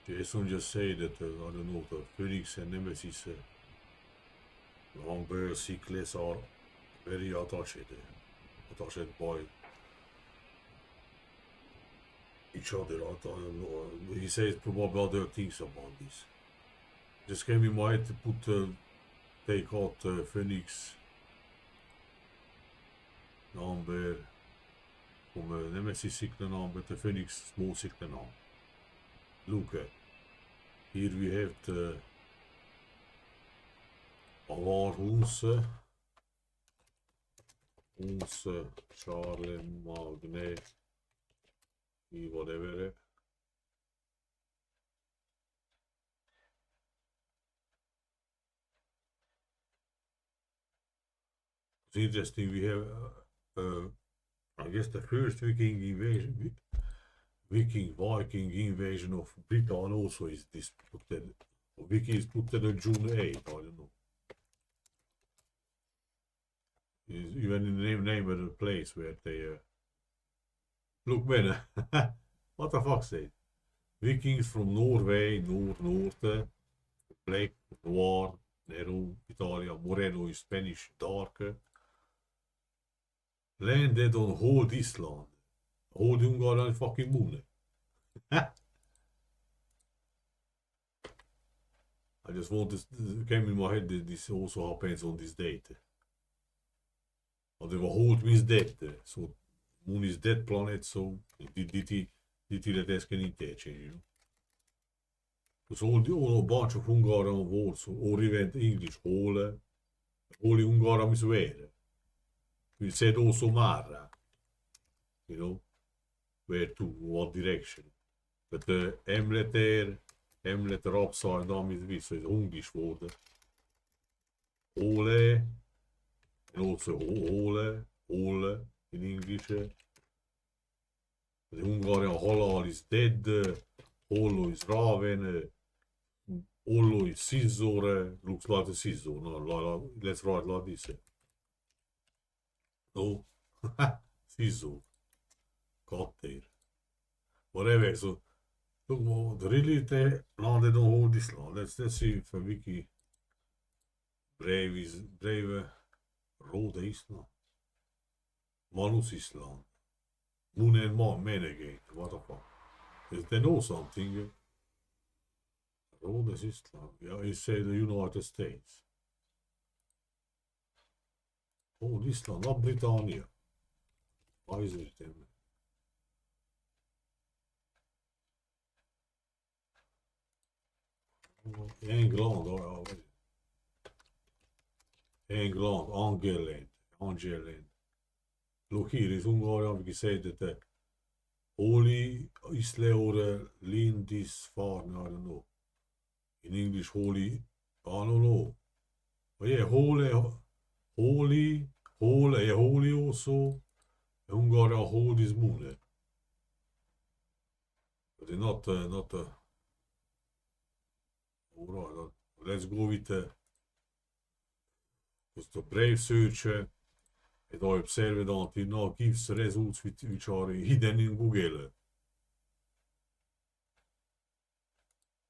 Jason just said that, I don't know, the Phoenix and Nemesis long-barrel cyclists are very attached by each other. I don't know. He says probably other things about this. Just came in my head to take out Phoenix number from Nemesis cyclenam, but the Phoenix small cyclenam. Look, here we have the Avars Huns, Charlie, Magne, whatever. It's interesting. We have, I guess, the first Viking invasion, Viking invasion of Britain also is this put that Vikings put that on June 8th. I don't know. Is even in the name of the place where they look, man. What the fuck say? Vikings from Norway, North, Black, Noir, Nero, Italia, Moreno in Spanish, dark, landed on whole Island. Whole Ungarn fucking moon. I just want this, came in my head that this also happens on this date. The whole means dead, so moon is dead planet, so did he let us can change, you know? So all a bunch of Hungarian words, or even English, whole Hungarian is where. We said also Mara, you know, where to, what direction. But the Hamlet upside down is this, so it's English word. Ole, and also Ole in English. The Hungarian halal is dead, Holo is raven, Olo is scissor, looks like a scissor. No, let's write like this. No, scissor, got there. Whatever, so look, really they landed on all this land. Let's see if Wiki Brave Rode Island. Manus Island. Moon and Man again. What the fuck? They know something. Rhodes Island. Yeah, he said the United States. Oh, Island, not Britannia. Why is it then? England, or England, Angeland. Look here, is Hungarian, we said that the holy isle or lindis farm, I don't know. In English, holy, I don't know. But yeah, holy also. Hungarian hold is moon. But they're not, alright, let's go with the brave search. And I observed that it now gives results which are hidden in Google.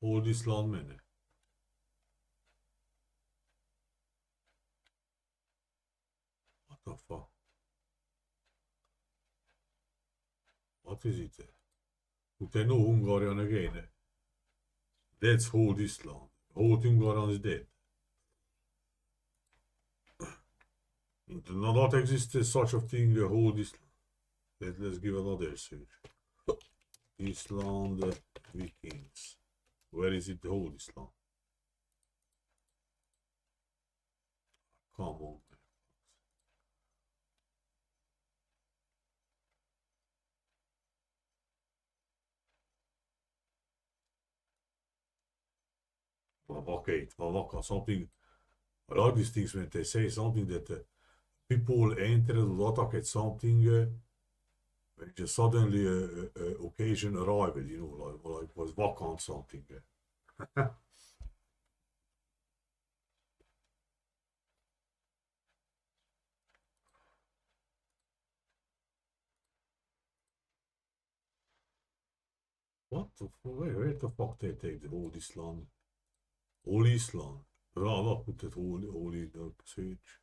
All this land, man. What the fuck? What is it? Look, they know Hungarian again. That's whole this land. Whole Hungarian is dead. Not exists such a thing, whole this land. Let's give another search. Island Vikings. Where is it, the whole Island? Come on. Okay, something. I like these things when they say something that people enter to attack at something when just suddenly occasion arrived, you know, like was walk on something. What the fuck? Where the fuck they take the whole Island? Whole Island. Ja, wat moet het holy search?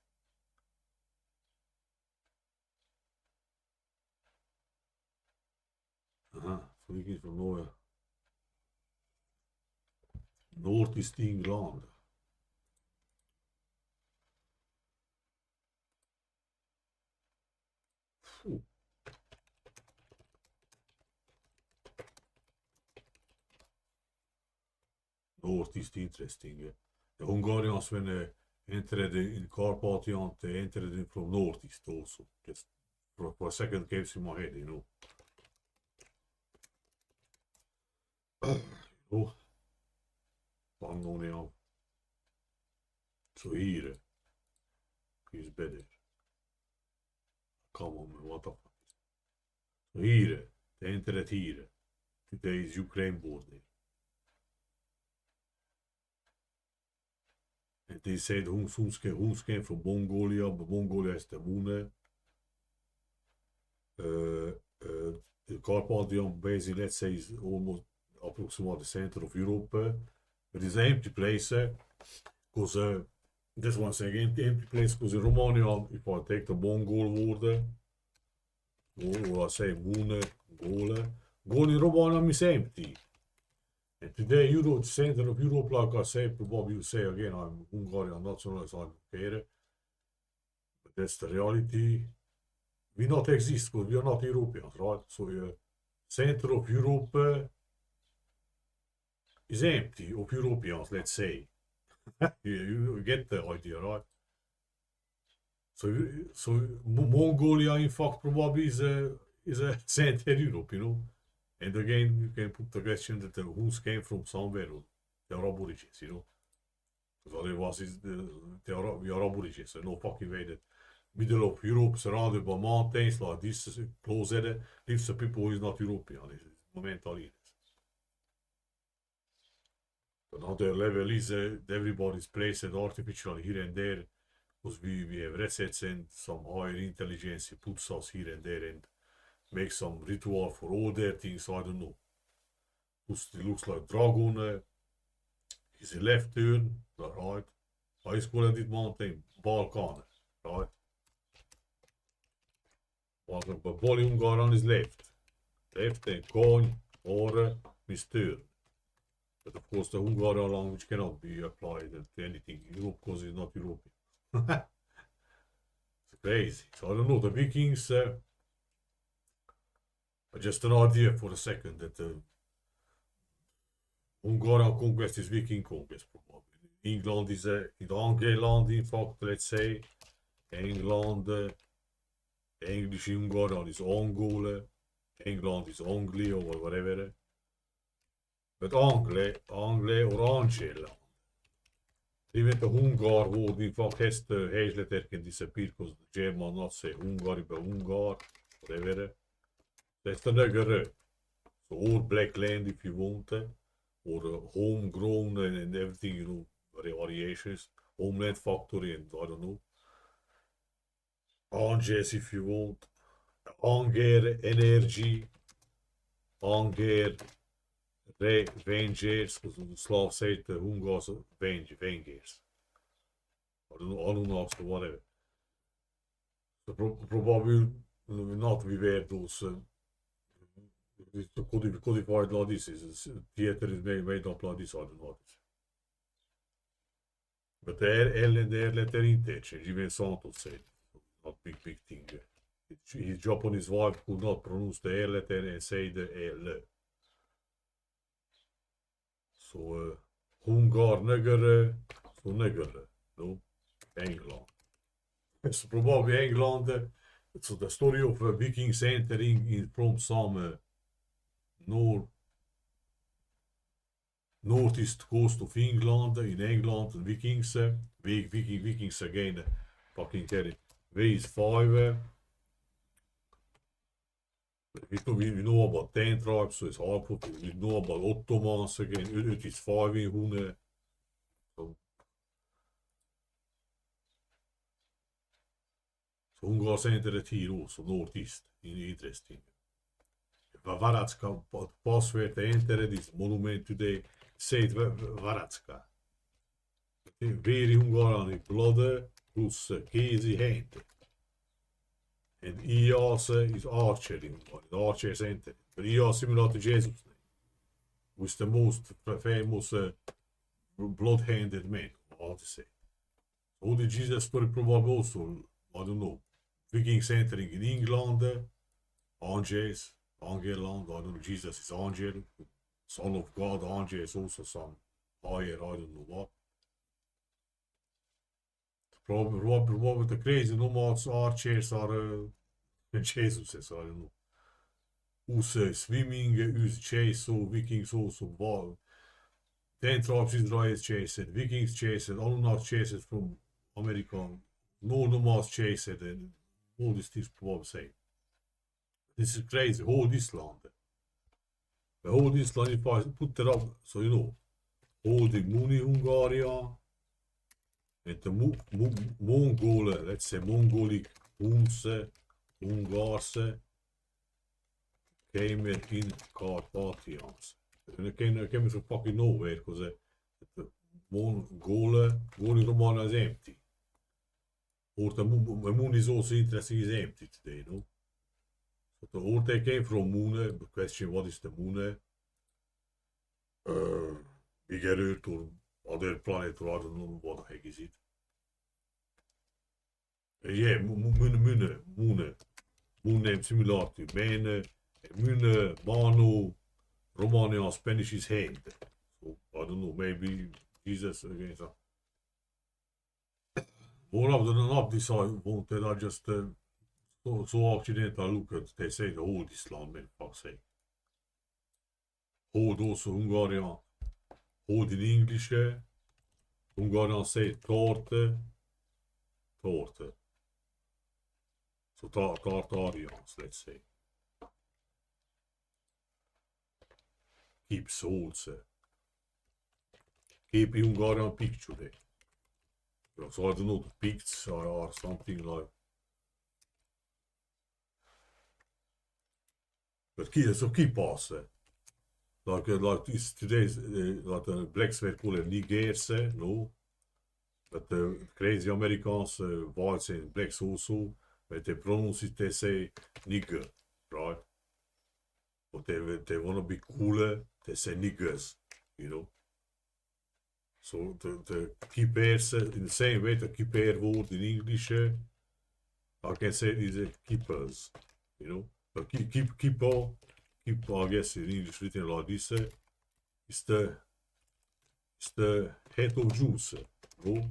Aha, Vikings van Noord-East England. Phew. Northeast interesting. The Hungarians when entered in Carpathian, they entered in from Northeast also. Just for a second came in my head, you know. Oh, Pannonia. So here is better. Come on, man, what the fuck? So here, they entered here. Today is Ukraine border. And they said Huns came from Mongolia, but Mongolia is the Mune. The Carpathian basin, let's say, is almost approximately the center of Europe. But it's an empty place because this one saying empty place because in Romania, if I take the Mongol word, or I say Mune, Gol in Romania is empty. And today, Europe, the center of Europe, like I say, probably you say again, I'm Hungarian nationalist, I don't care. But that's the reality. We not exist because we are not Europeans, right? So center of Europe is empty of Europeans, let's say. You get the idea, right? So Mongolia, in fact, probably is a center Europe, you know. And again, you can put the question that the Huns came from somewhere, they are aborigines, you know. Because otherwise, we are aborigines, so no fucking way that middle of Europe, surrounded by mountains like this, closer, lives a people who is not European, it's momentally. Another level is everybody's placed artificially here and there because we have resets and some higher intelligence puts us here and there and makes some ritual for all their things, I don't know. It looks like dragon is a left turn, right? I call it mountain, Balkan, right? But Bolungaran is left. Left and coin or turn. But of course, the Hungarian language cannot be applied to anything in Europe because it's not European. It's crazy. So I don't know. The Vikings, just an idea for a second that the Hungarian conquest is Viking conquest probably. England is in Angeland, in fact, let's say. England, English Hungarian is Angole. England is Anglia or whatever. But Angle or Angela. Even the Hungar word, in fact, has the H letter can disappear because the German not say Hungary but Hungar, whatever. That's the nugger. So, or black land if you want, or homegrown and everything, you know, variations. Homeland factory and I don't know. Angers if you want. Anger, energy. Anger, Vengers, because the Slav said the Hungars Vengers. I don't know, Anunnaks or whatever. So probably not beware those codified like this. Theater is made up like this, I don't know. But the letter interchange, even Santos said, not big thing. His Japanese wife could not pronounce the R letter and say the L. So Hungar nigger, so nigger, no? England. So probably England. So the story of Vikings entering in from some northeast coast of England, in England, Vikings, Vikings again, fucking carry. Way is 5. We know about 10 tribes, so it's half of it. We know about Ottomans again, it is 5 in Hune. So Hungars entered here also, northeast, interesting. Varatska password to enter this monument today said Varatska. Weer Hungarian blood plus Kezi hand. And EOS is archer in Hungary. The archer is entered. But EOS similar to Jesus. Was the most famous blood-handed man, how to say. How did Jesus story probably also, I don't know, Vikings entering in England, Angels, Angeland, I don't know, Jesus is Angel, son of God, Angel is also some higher, I don't know what. Probably the crazy nomads, archers are Jesus, I don't know. Who's swimming, who's chase, so Vikings also ball. 10 tribes Israelis chased, Vikings chased, Anunnaki chased from America, no nomads chased, and all these things probably say. This is crazy, whole Island. The whole Island, if I put it up, so you know, all the Muni Hungaria, and the Mongol, let's say Mongolic Huns, Hungars, came in Carpathians. And it came from fucking nowhere because the Mongol Roman is empty. Or the moon is also interesting, is empty today, no? So the whole they came from moon, the question what is the moon? Bigger Earth or other planet or I don't know what the heck is it. Yeah, moon name similar to man, moon, Mano, Romanian Spanish is hand. So I don't know, maybe Jesus again. One of them not decide wanted I just so accidental look at they say the whole Islam man fuck's sake. Hold also Hungarian, hold in English, Hungarian say torte. So Tartarians, let's say. Keep souls. Keep Hungarian picture there. So I don't know, the picts are something like. But so keep us. Like this today's like the blacks were called Nigers, no? But the crazy Americans, whites and blacks also, but they pronounce it, they say nigger, right? But they want to be cooler, they say niggers, you know. So the keepers, in the same way the keeper word in English, I can say it is keepers, you know. But keeper, I guess in English written like this, is the head of Jews, no?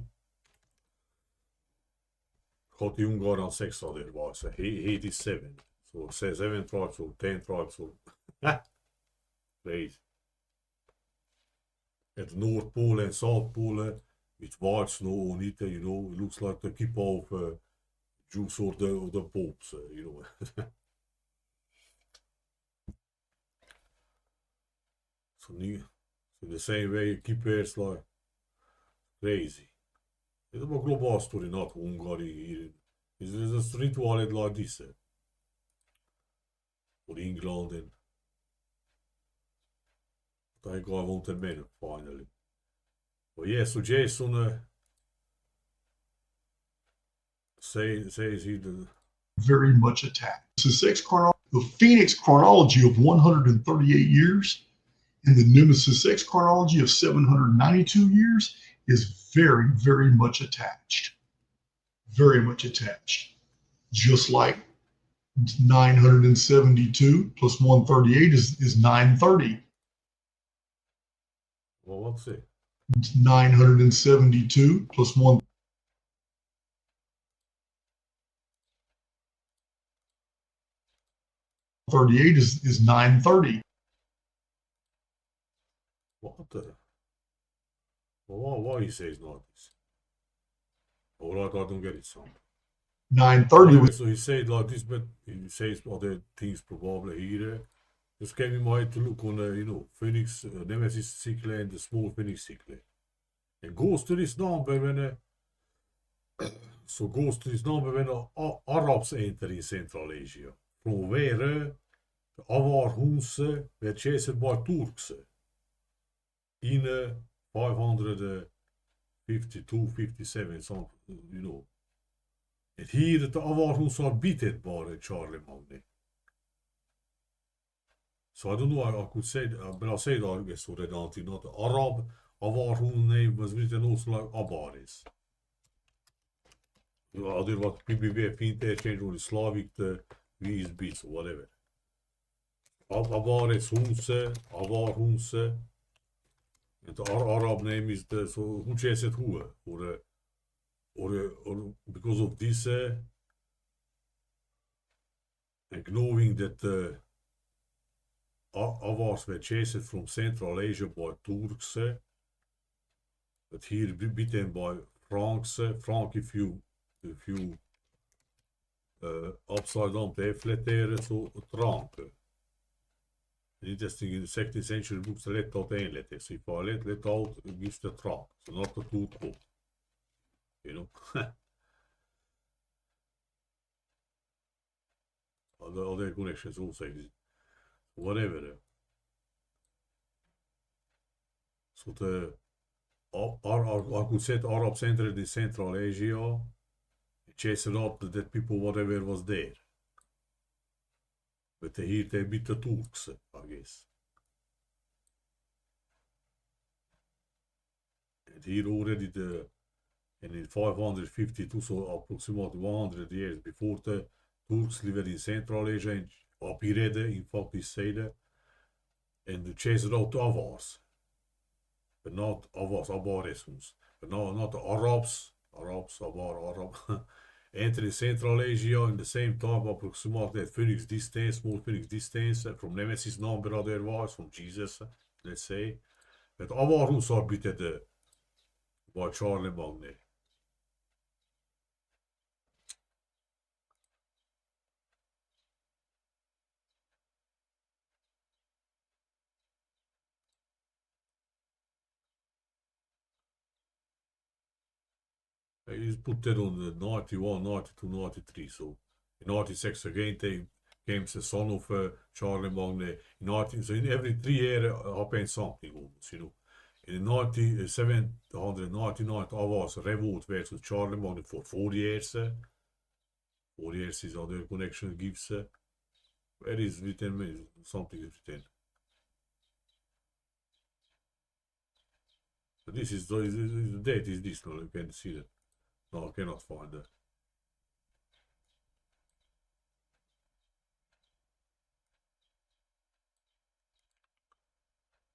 Got the Hungarian 6 otherwise, 87. So 7 tribes or 10 tribes or crazy. At the North Pole and South Pole, with white snow on it, you know, it looks like the keeper of Jews or the popes, you know. So the same way keepers like crazy. It's a global story, not Hungary. It's a ritual like this. For England and I go want to men finally. But yeah, so Jason says he very much attached. The Phoenix chronology of 138 years and the Nemesis 6 chronology of 792 years is very, very much attached. Very much attached. Just like 972 plus 138 is 930. Well, what's it? 972 plus 138 is 930. What the? Well, why he says not this? Or I don't get it, son. 930. Anyway, so he said like this, but he says other things probably here. Just came in my head to look on, you know, Phoenix, Nemesis cycle and the small Phoenix cycle. And goes to this number when, goes to this number when Arabs enter in Central Asia. From where The Avar Huns were chased by Turks in 552, 57, something, you know. And here the Avar Huns are beaten by Charlemagne. So I don't know, I could say, but I'll say it, I guess, already, not the Arab. Avar Hun name was written also like Avars. Other what PBB interchange or Slavic, the V is beats or whatever. Avars Hunse, Avar Hunse. And the Arab name is the, so who chased who? Or because of this, and knowing that Avars were chased from Central Asia by Turks, but here beaten by Franks. Frank, if you upside down reflekteren, så Frank. Interesting, in the 16th century books let out een letter. So if I let out, it gives the Frank, so not the Turk. You know. Other connections also exist. Whatever. So the I could say Arab centered in Central Asia, chasing up that people whatever was there. But here they beat the Turks, I guess. And here already and in 552, so approximately 100 years before the Turks lived in Central Asia and appeared, in fact, is said, and chased out the Avars. But not Avars, Avarisms. But no, not the Arabs, Arab, entering Central Asia in the same time, approximately at Phoenix distance, small Phoenix distance, from Nemesis number otherwise, from Jesus, let's say. But Avars are beaten by Charlemagne. He's put that on the 91, 92, 93. So in 96 again, they came the son of Charlemagne. So in every 3 years happened something almost, you know. In 799, I was revolt versus Charlemagne for 4 years. 4 years is other connection gives. Where is written? Something is written. So this is the date is this. No, you can see that. No, I cannot find that.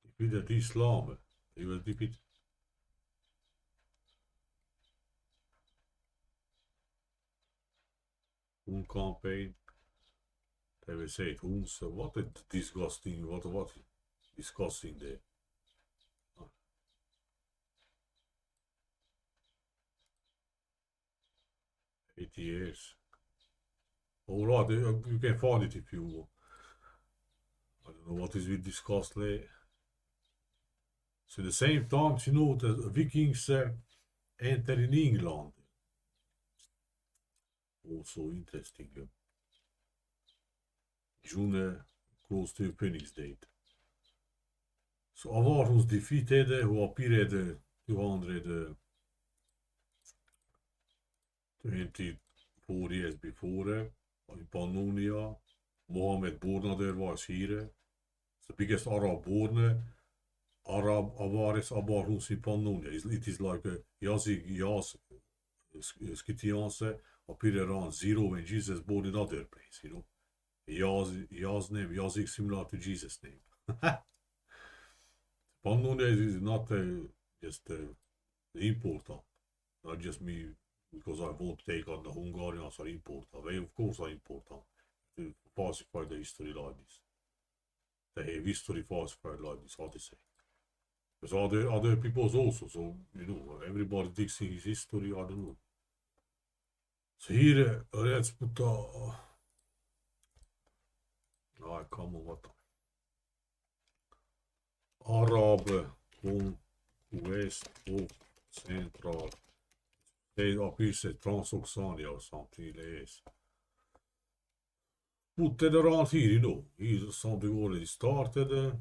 Defeated Islam. He was defeated. Hun campaign. They will say it. Huns. What a disgusting. What disgusting there. 80 years. Alright, you can find it if you. I don't know what is with this costly. So at the same time, you know, the Vikings enter in England. Also interesting. June close to Phoenix date. So Avars was defeated, who appeared 224 years before in Pannonia. Mohammed born there was here. It's the biggest Arab born. Avaris Abarhus in Pannonia. It is like a Yaz Scythians appear around 0 when Jesus born in other place, you know. Yaz name, Yazik similar to Jesus name. Pannonia is not just important. Not just me because I won't take on the Hungarians are important. They of course are important to falsify the history like this. They have history falsified like this, how to say. There's other people's also, so you know, everybody digs in his history, I don't know. So here, let's put come on, what? Arab, West, Central. They appears at Transoxania or something, yes. put that around here, you know. Here's something already started.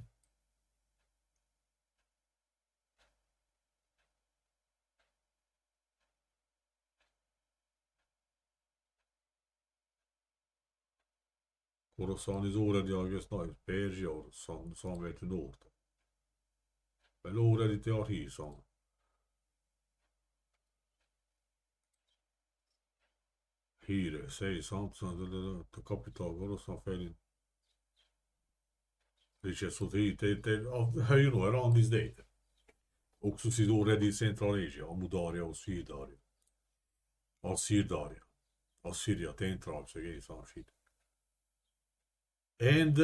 Khorasan is already, I guess, now it's Persia or somewhere to north. Well, already they are here, some. Here, say something, the capital, Khorasan fell in. Which is what how you know, around this date. Också zit already in Central Asia, Amudarya or Syrdarya. Or Syrdarya. Or Syria, 10 tribes again, some shit. And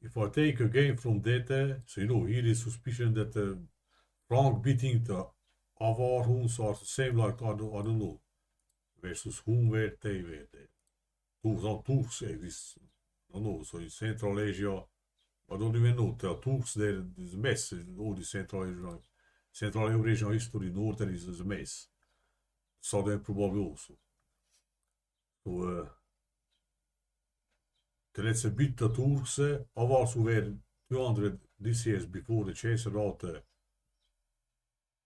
if I take again from that, so you know, here is suspicion that Frank beating the Avar Huns are the same like, I don't know, versus whom were they were there. Turks exist, I don't know, so in Central Asia, I don't even know, there are Turks there, there's a mess, all the Central Eurasian history, Northern is a mess. Southern probably also. So, let's beat the Turks, Avars who were 200 this years before the chased out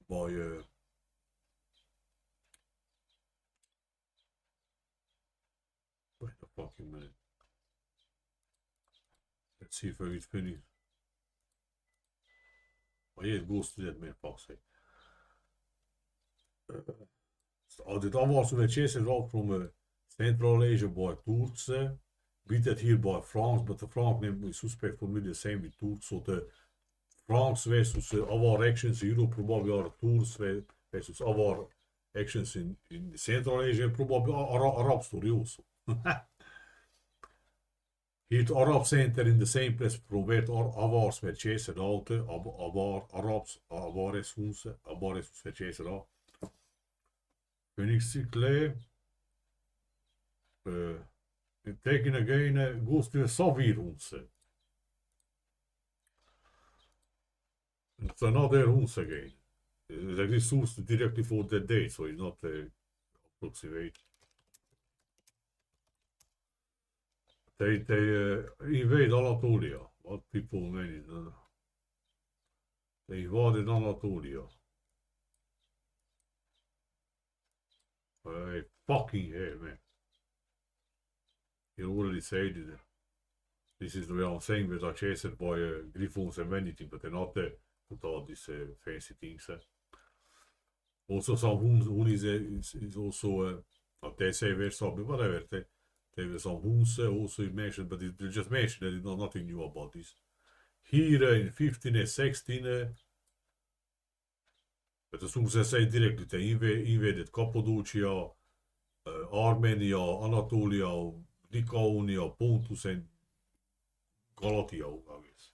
by wait a fucking minute. Let's see if I can finish. Oh yeah, it goes to that man, fuck's sake. The Avars who were chased out from Central Asia by Turks, beat that here by France, but the Franks name is suspect for me the same with Turks, so the Franks versus Avar actions in Europe probably are Turks versus Avar actions in Central Asia, probably Arab story also. Here the Arab center in the same place from where Avars were chased out, Arabs, Avares were chased out. Phoenix Cycle, taking again, goes to the Sabirs. It's another Huns again. That is sourced directly for the date, so it's not approximate. They invade Anatolia. What people made it. They invaded Anatolia. Fucking hell, man. You already said it. This is the way I'm saying that I chased by Griffons and anything, but they're not there. Put all these fancy things. Also, some Hun is also, they say very something, whatever. There were some Huns also mentioned, but they just mentioned that it's nothing new about this. Here in 15 and 16, but as soon as I say directly, they invaded Cappadocia, Armenia, Anatolia, Lycaonia, Pontus, and Galatia, I guess.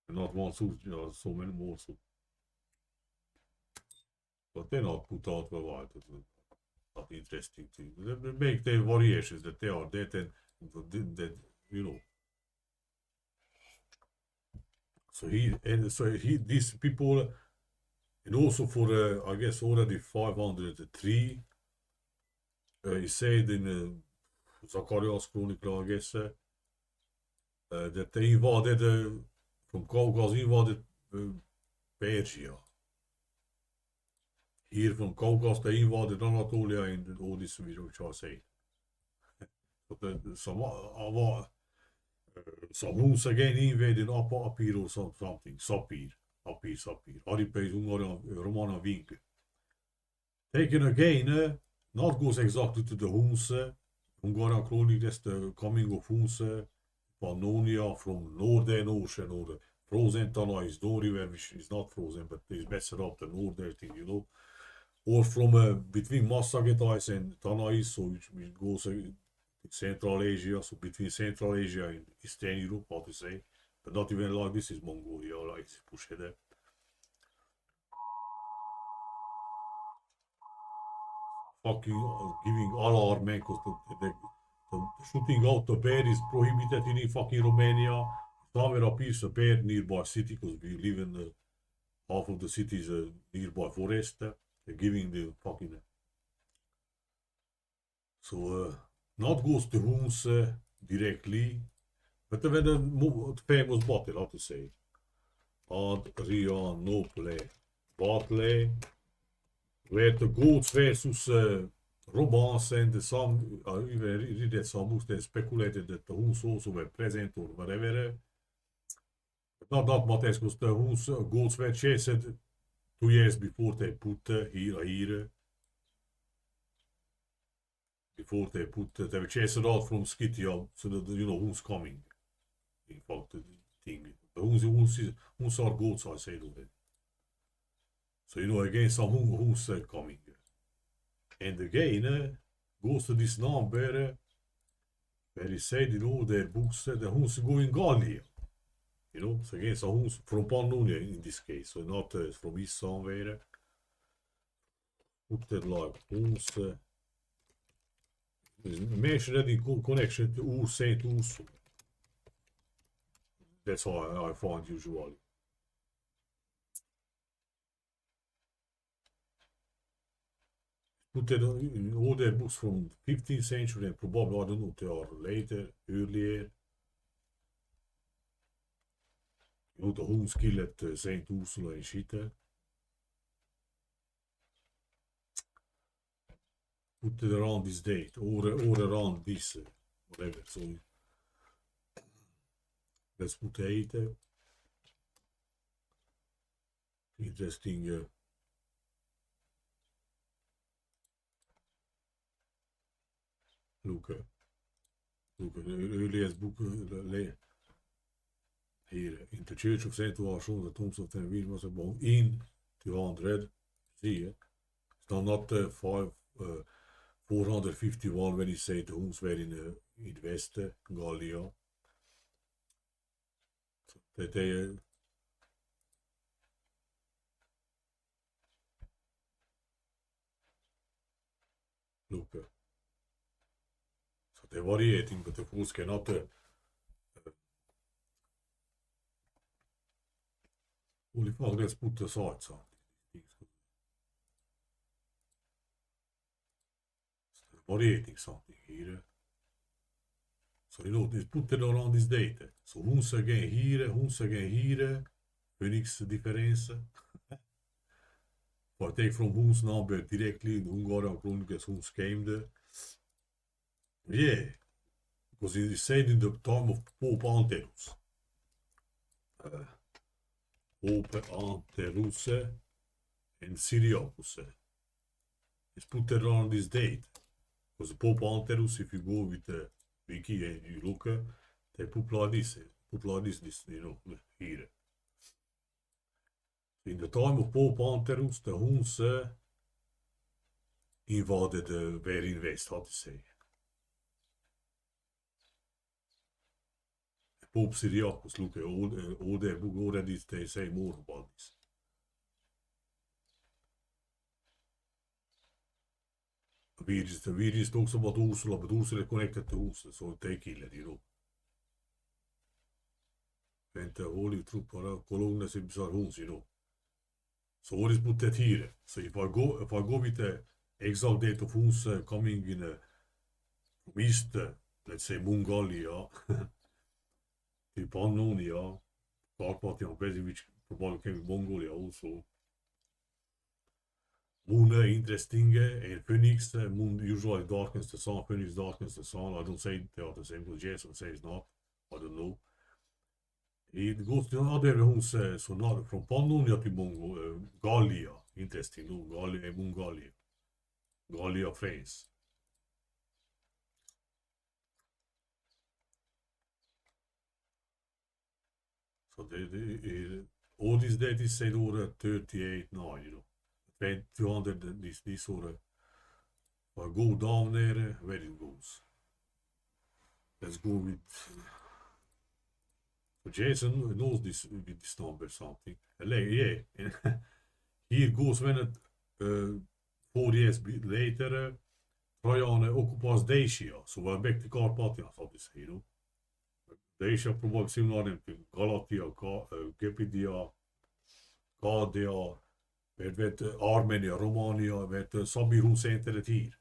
And not one source, so many more. So. But they're not put out for a while. Not interesting thing. They make their variations that they are dead and that you know. So these people, and also for I guess already 503. He said in Zacharias Chronicle, I guess, that they invaded from Caucasus invaded Persia. Here from Caucasus they invaded Anatolia and all this which I say. But some Huns again invaded Apir or something. Sapir. Aripes Hungarian Romana Vinke. Taken again, not goes exactly to the Huns. Hungarian Chronicles, the coming of Huns, Pannonia from Northern Ocean or the frozen Tanais, Don River, which is not frozen, but is better up the northern thing, you know. Or from between Massagetais and Tanais, so which goes Central Asia, so between Central Asia and Eastern Europe, how to say, but not even like this is Mongolia, like it's pushed there. Fucking giving alarm, man, because the shooting out the bear is prohibited in fucking Romania. Somewhere appears a bear nearby city, because we live in half of the city is a nearby forest. They're giving the fucking. So, not goes to Huns, directly. But there was a famous battle, how to say. Adrianople battle, where the Goths versus Romans and some, read that some books that speculated that the Huns also were present or whatever. But not that much, because the Huns, Goths were chased 2 years before they put here. Before they were chased out from Scythia, so that you know who's coming. In fact, the thing. The Huns are Goths, I said already. So you know again some Huns coming. And again, goes to this number where he said in all their books the Huns go in Gallia. You know, so again some Huns from Pannonia in this case, so not from east somewhere. Put that like Huns. Mention that in connection to Saint Ursula. That's how I find usually. Put that in all their books from 15th century and probably, I don't know, they are later, earlier. You know, the Huns killed Saint Ursula and shit. Put it around this date or around this, whatever. So let's put 8. Interesting. Look at the earliest book here in the Church of Saint Avars, the tombs of Ten Wheels was about in 200. See it? It's not 451 when he said the Huns were in West Gallia. So that they look. So they're variating, but of course cannot. Holy fuck, let's put the sides on these things. So variating something here. So you know, just put it around this date. So Huns again here, Phoenix difference. If I take from Huns number directly, the Hungarian Chronicles Huns came there. Yeah, because it is said in the time of Pope Anterus. Pope Anterus and Syriacus. Let's put it around this date. Because Pope Anterus, if you go with the wiki and you look, they put like this, you know, here. In the time of Pope Anterus, the Huns invaded were in West, how to say. Pope Syriacus, look, all their book already, they say more about this. Avars talks about Ursula, but Ursula connected to Ursula, so they killed it, you know. And the holy troop colonnes in Huns, you know. So what is put that here? So if I go with the exact date of Huns coming in from east, let's say Mongolia, the Pannonia, Carpathian Basin, which probably came in Mongolia also. Moon interesting, and Phoenix, Moon usually darkens the sun, Phoenix darkens the sun. I don't say they are the same, because Jason says not. I don't know. It goes to other Huns, so not from Pannonia to Gallia. Interesting, no? Gallia and Mongolia. Gallia, France. So all these dates say over 38 now, you know. 200, this or if I go down there, where it goes. Let's go with. So Jason knows this with this number something. Yeah, and here goes when it 4 years later, Trajan occupies Dacia. So we're back to Carpathians, obviously, you know. Dacia probably similar to Galatia, Cappadia, Cardia, werd Armenia, Romania, werd Sabirs entered hier.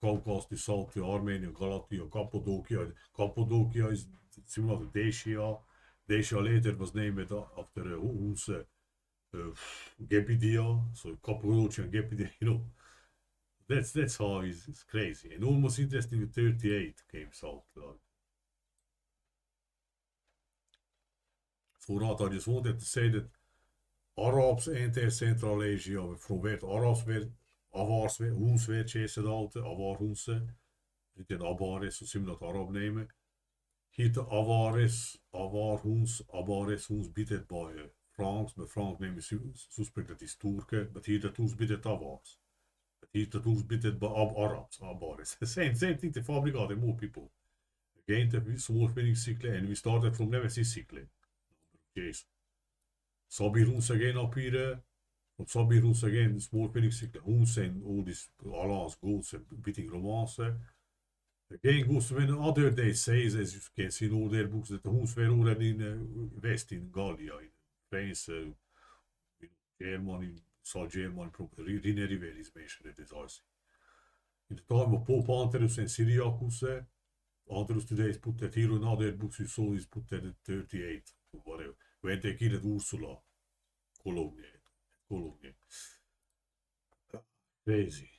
Caucasus to South to Armenia, Galatia, Cappadocia. Cappadocia is similar to Dacia. Dacia later was named after Huns Gepidia, so Cappadocia and Gepidia, you know. That's how it's crazy. And almost interesting 38 came out. For that, I just wanted to say that Arabs enter Central Asia from where Arabs were, Avars were, Huns were chased out, Avar Huns. Ik den Avars, so similar to Arab name. Hit Avars, Avars Huns bidden by Franks, but Frank name is suspect that is Turks, but here the Turks bidden Avars. But here the Turks bidden by Arabs, Avars. same thing, the fabricated more people. Again, the small spinning cycle, and we started from never see cycle. Yes. Sabirs again up here. From Sabirs again, small spinning cycle, Huns and all these alliance goals and beating romance. Again goes when other they say, as you can see in all their books, that the Huns were already in West, in Gallia, in France, Germany, South Germany, probably Rhine River is mentioned as also. In the time of Pope Anterus and Syriacus, Anterus today is put that here in other books you saw is put that at 38, or whatever. When they killed Ursula, Cologne. Crazy.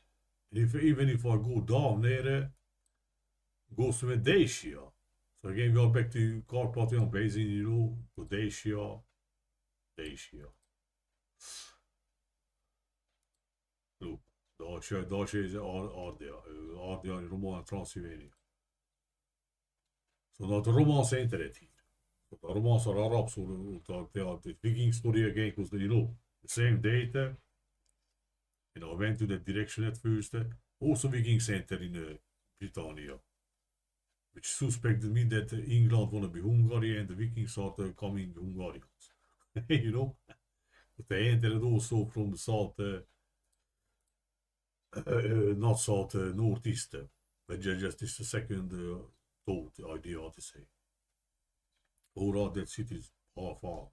And even if I go down there, goes to Dacia. So again, we are back to Carpathian Basin, you know, Dacia. Look, Dacia is Ardea in Roman Transylvania. So now the Romans entered here. So the Romans are Arabs, so the Viking story again, because you know, the same data. And I went to that direction at first. Also Vikings entered in Britannia. Which suspected me that England wanna be Hungary and the Vikings started coming Hungarians. You know? But they entered also from the south, not south, northeast. But just is the second thought, idea to say. Alright, that city is far.